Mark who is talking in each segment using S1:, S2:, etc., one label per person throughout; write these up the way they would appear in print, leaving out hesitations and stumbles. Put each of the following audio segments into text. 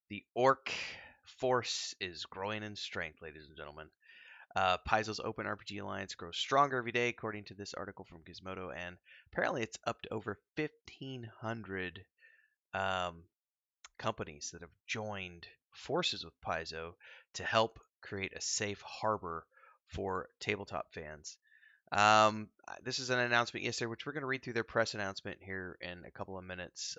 S1: The orc force is growing in strength, ladies and gentlemen. Paizo's Open RPG Alliance grows stronger every day, according to this article from Gizmodo, and apparently it's up to over 1,500 um, companies that have joined forces with Paizo to help create a safe harbor for tabletop fans. This is an announcement yesterday, which we're going to read through their press announcement here in a couple of minutes.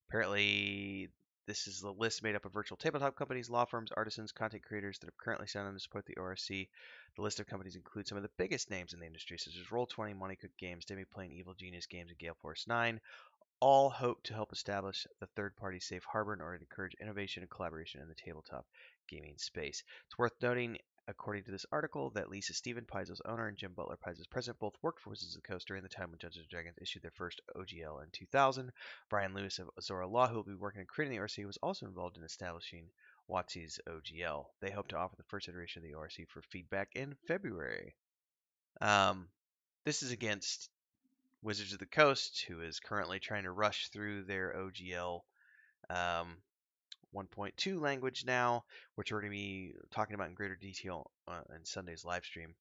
S1: Apparently, this is the list made up of virtual tabletop companies, law firms, artisans, content creators that have currently signed on to support the ORC. The list of companies includes some of the biggest names in the industry, such as Roll20, Money Cook Games, Demi Plane, Evil Genius Games, and Gale Force 9. All hope to help establish the third-party safe harbor in order to encourage innovation and collaboration in the tabletop gaming space. It's worth noting, according to this article, that Lisa Stephen, Paizo's owner, and Jim Butler, Paizo's president, both worked for Wizards of the Coast during the time when Dungeons & Dragons issued their first OGL in 2000. Brian Lewis of Azora Law, who will be working on creating the ORC, was also involved in establishing WotC's OGL. They hope to offer the first iteration of the ORC for feedback in February. Um, this is against Wizards of the Coast, who is currently trying to rush through their OGL 1.2 language now, which we're going to be talking about in greater detail in Sunday's live stream.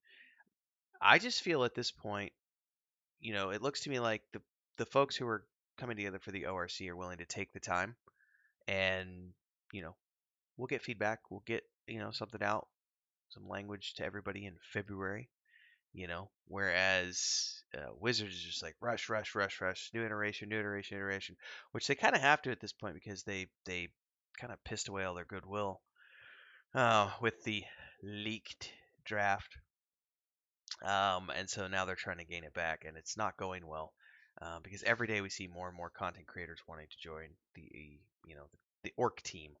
S1: I just feel at this point, it looks to me like the folks who are coming together for the ORC are willing to take the time, and you know, we'll get feedback, we'll get something out, some language to everybody in February. Whereas Wizards is just like rush, rush, rush, rush, new iteration, new iteration, iteration, which they kind of have to at this point because they kind of pissed away all their goodwill with the leaked draft, and so now they're trying to gain it back, and it's not going well because every day we see more and more content creators wanting to join the orc team,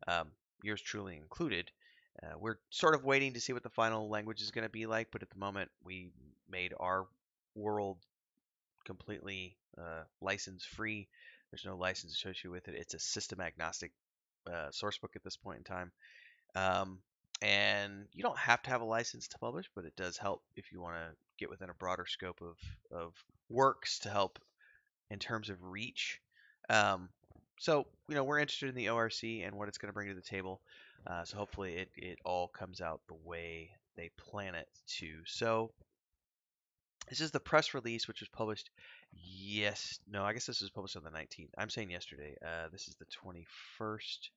S1: um, yours truly included. We're sort of waiting to see what the final language is going to be like, but at the moment, we made our world completely license free. There's no license associated with it. It's a system agnostic source book at this point in time. Um, and you don't have to have a license to publish, but it does help if you want to get within a broader scope of works to help in terms of reach. So we're interested in the ORC and what it's going to bring to the table. So hopefully it all comes out the way they plan it to. So this is the press release, which was published. Yes, no, I guess this was published on the 19th. I'm saying yesterday. This is the 21st,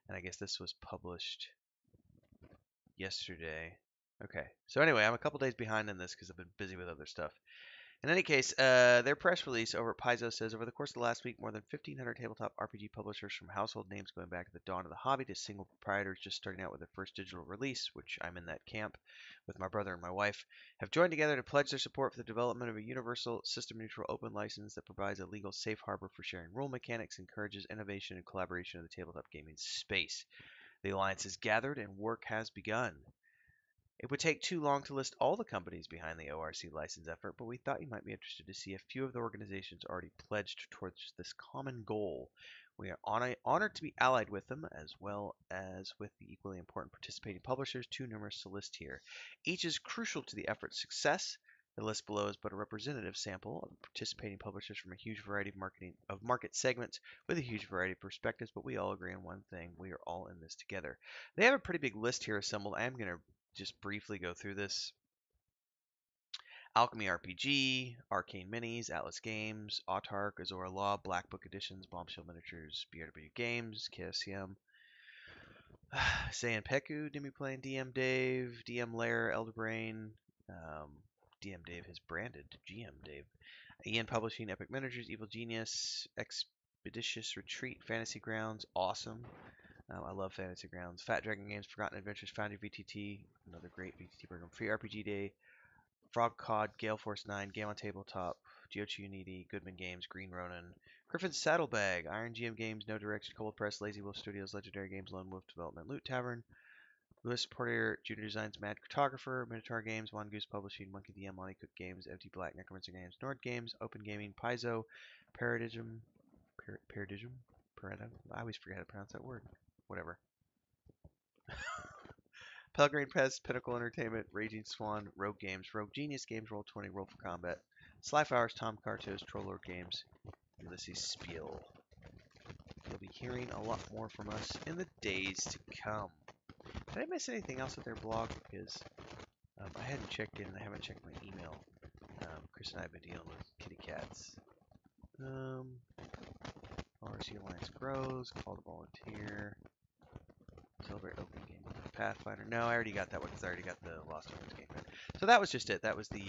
S1: and I guess this was published yesterday. Okay. So anyway, I'm a couple days behind in this because I've been busy with other stuff. In any case, their press release over at Paizo says, over the course of the last week, more than 1,500 tabletop RPG publishers from household names going back to the dawn of the hobby to single proprietors just starting out with their first digital release, which I'm in that camp with my brother and my wife, have joined together to pledge their support for the development of a universal, system-neutral open license that provides a legal safe harbor for sharing rule mechanics, encourages innovation and collaboration in the tabletop gaming space. The alliance has gathered and work has begun. It would take too long to list all the companies behind the ORC license effort, but we thought you might be interested to see a few of the organizations already pledged towards this common goal. We are honored to be allied with them, as well as with the equally important participating publishers, too numerous to list here. Each is crucial to the effort's success. The list below is but a representative sample of participating publishers from a huge variety of market segments with a huge variety of perspectives, but we all agree on one thing: we are all in this together. They have a pretty big list here assembled. I am going to just briefly go through this. Alchemy RPG, Arcane Minis, Atlas Games, Autark, Azora Law, Black Book Editions, Bombshell Miniatures, BRW Games, KSCM, Saiyan Peku, Demiplane, DM Dave, DM Lair, Elderbrain, DM Dave has branded GM Dave, Ian Publishing, Epic Miniatures, Evil Genius, Expeditious Retreat, Fantasy Grounds, awesome. I love Fantasy Grounds. Fat Dragon Games, Forgotten Adventures, Foundry VTT, another great VTT program. Free RPG Day, Frog Cod, Gale Force 9, Game on Tabletop, Giochi Unity, Goodman Games, Green Ronin, Griffin's Saddlebag, Iron GM Games, No Direction, Cold Press, Lazy Wolf Studios, Legendary Games, Lone Wolf Development, Loot Tavern, Lewis Portier, Junior Designs, Mad Cartographer, Minotaur Games, One Goose Publishing, Monkey DM, Monty Cook Games, Empty Black, Necromancer Games, Nord Games, Open Gaming, Paizo, Paradigm, Paradigm, I always forget how to pronounce that word. Whatever. Pelgrane Press, Pinnacle Entertainment, Raging Swan, Rogue Games, Rogue Genius Games, Roll20, Roll for Combat, Sly Flowers, Tom Cartos, Troll Lord Games, Ulysses Spiel. you'll be hearing a lot more from us in the days to come. Did I miss anything else with their blog? Because I hadn't checked in and I haven't checked my email. Chris and I have been dealing with kitty cats. ORC Alliance grows. Call to volunteer. Celebrate opening game with Pathfinder. No, I already got that one because I already got the Lost Ones game. So that was just it. That was the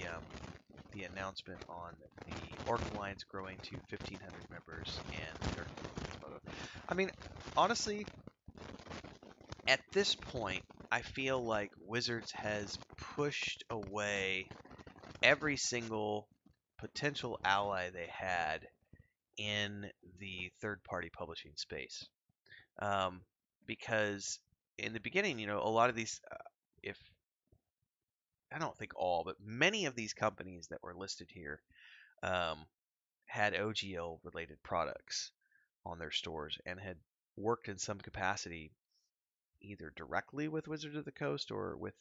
S1: announcement on the Orc Alliance growing to 1,500 members and their logo. I mean, honestly, at this point, I feel like Wizards has pushed away every single potential ally they had in the third-party publishing space. Because in the beginning, a lot of these, if I don't think all, but many of these companies that were listed here had OGL-related products on their stores and had worked in some capacity either directly with Wizards of the Coast or with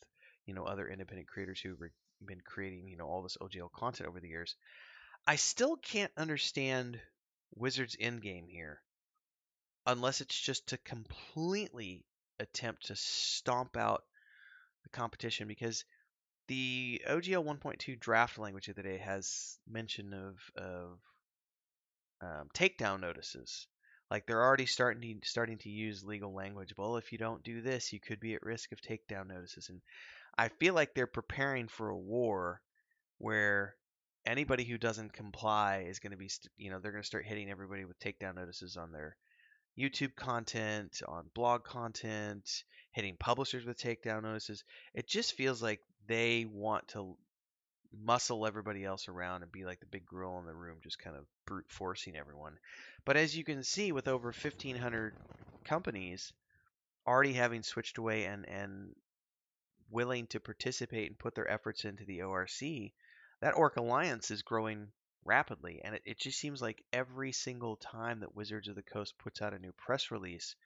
S1: other independent creators who've been creating all this OGL content over the years. I still can't understand Wizards' endgame here unless it's just to completely attempt to stomp out the competition, because the OGL 1.2 draft language of the day has mention of takedown notices. Like they're already starting to use legal language. Well, if you don't do this, you could be at risk of takedown notices. And I feel like they're preparing for a war where anybody who doesn't comply is going to be, they're going to start hitting everybody with takedown notices on their YouTube content, on blog content, hitting publishers with takedown notices. It just feels like they want to muscle everybody else around and be like the big gorilla in the room, just kind of brute forcing everyone. But as you can see, with over 1,500 companies already having switched away and willing to participate and put their efforts into the ORC, that Orc Alliance is growing rapidly. And it just seems like every single time that Wizards of the Coast puts out a new press release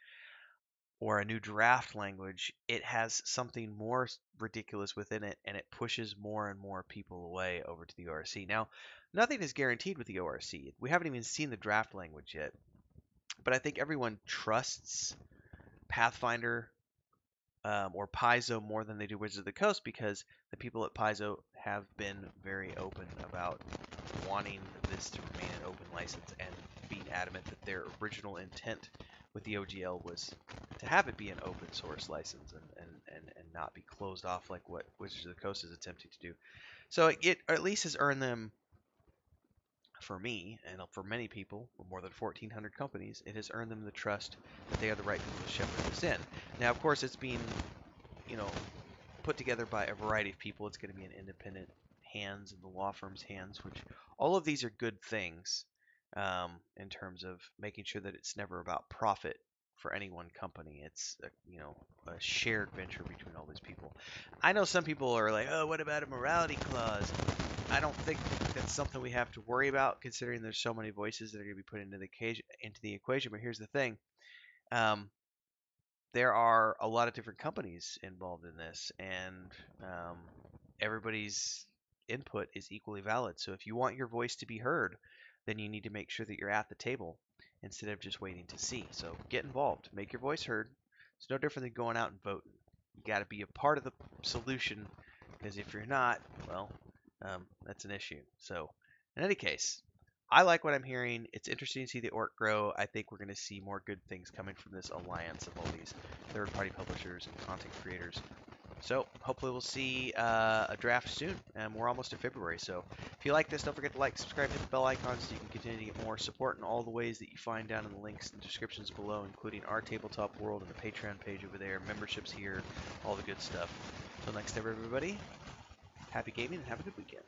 S1: or a new draft language, it has something more ridiculous within it, and it pushes more and more people away over to the ORC. Now, nothing is guaranteed with the ORC. We haven't even seen the draft language yet, but I think everyone trusts Pathfinder or Paizo more than they do Wizards of the Coast, because the people at Paizo have been very open about wanting this to remain an open license and being adamant that their original intent with the OGL was to have it be an open source license and not be closed off like what Wizards of the Coast is attempting to do. So it at least has earned them, for me and for many people, more than 1,400 companies, it has earned them the trust that they are the right people to shepherd this in. Now, of course, it's being, put together by a variety of people. It's going to be in independent hands and the law firm's hands, which all of these are good things in terms of making sure that it's never about profit for any one company. It's a shared venture between all these people. I know some people are like, oh, what about a morality clause? I don't think that's something we have to worry about, considering there's so many voices that are going to be put into the equation. But here's the thing. There are a lot of different companies involved in this, and everybody's input is equally valid. So if you want your voice to be heard, then you need to make sure that you're at the table instead of just waiting to see. So get involved, make your voice heard. It's no different than going out and voting. You got to be a part of the solution, because if you're not, well, that's an issue. So in any case, I like what I'm hearing. It's interesting to see the Orc grow. I think we're going to see more good things coming from this alliance of all these third-party publishers and content creators. So hopefully we'll see a draft soon, and we're almost to February. So if you like this, don't forget to like, subscribe, hit the bell icon so you can continue to get more support in all the ways that you find down in the links and descriptions below, including our Tabletop World and the Patreon page over there, memberships here, all the good stuff. Until next time, everybody, happy gaming and have a good weekend.